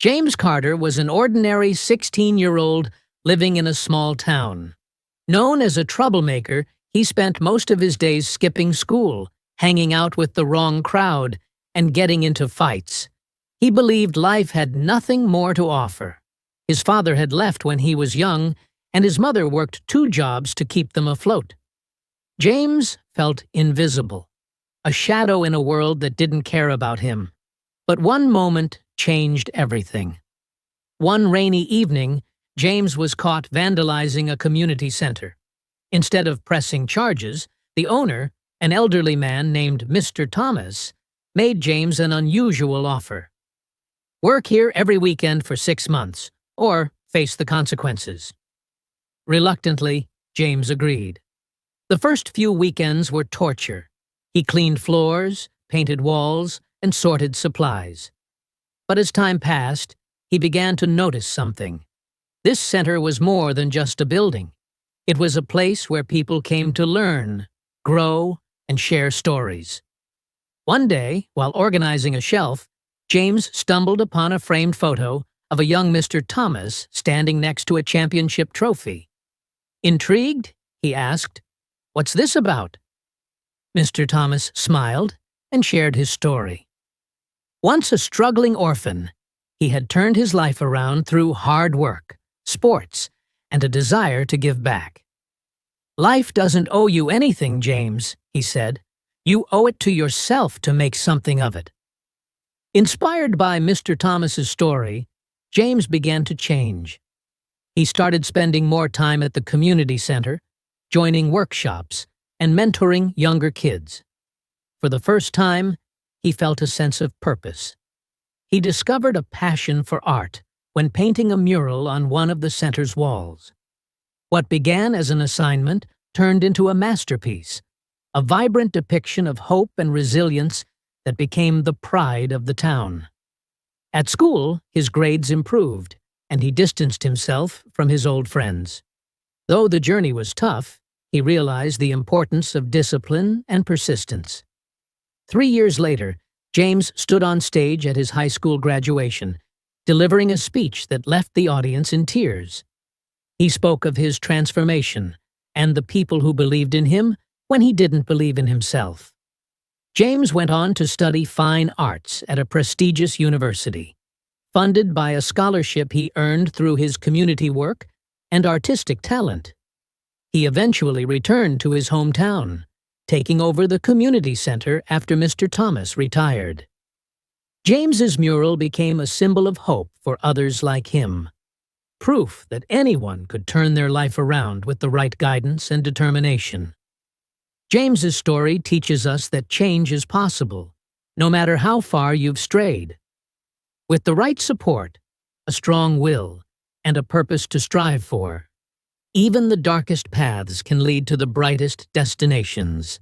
James Carter was an ordinary 16-year-old living in a small town. Known as a troublemaker, he spent most of his days skipping school, hanging out with the wrong crowd, and getting into fights. He believed life had nothing more to offer. His father had left when he was young, and his mother worked 2 jobs to keep them afloat. James felt invisible, a shadow in a world that didn't care about him. But one moment changed everything. One rainy evening, James was caught vandalizing a community center. Instead of pressing charges, the owner, an elderly man named Mr. Thomas, made James an unusual offer. Work here every weekend for 6 months, or face the consequences. Reluctantly, James agreed. The first few weekends were torture. He cleaned floors, painted walls, and sorted supplies. But as time passed, he began to notice something. This center was more than just a building. It was a place where people came to learn, grow, and share stories. One day, while organizing a shelf, James stumbled upon a framed photo of a young Mr. Thomas standing next to a championship trophy. Intrigued, he asked, "What's this about?" Mr. Thomas smiled and shared his story. Once a struggling orphan, he had turned his life around through hard work, sports, and a desire to give back. "Life doesn't owe you anything, James," he said. "You owe it to yourself to make something of it." Inspired by Mr. Thomas's story, James began to change. He started spending more time at the community center, joining workshops, and mentoring younger kids. For the first time, he felt a sense of purpose. He discovered a passion for art when painting a mural on one of the center's walls. What began as an assignment turned into a masterpiece, a vibrant depiction of hope and resilience that became the pride of the town. At school, his grades improved, and he distanced himself from his old friends. Though the journey was tough, he realized the importance of discipline and persistence. 3 years later, James stood on stage at his high school graduation, delivering a speech that left the audience in tears. He spoke of his transformation and the people who believed in him when he didn't believe in himself. James went on to study fine arts at a prestigious university, funded by a scholarship he earned through his community work and artistic talent. He eventually returned to his hometown, taking over the community center after Mr. Thomas retired. James's mural became a symbol of hope for others like him, proof that anyone could turn their life around with the right guidance and determination. James's story teaches us that change is possible, no matter how far you've strayed. With the right support, a strong will, and a purpose to strive for, even the darkest paths can lead to the brightest destinations.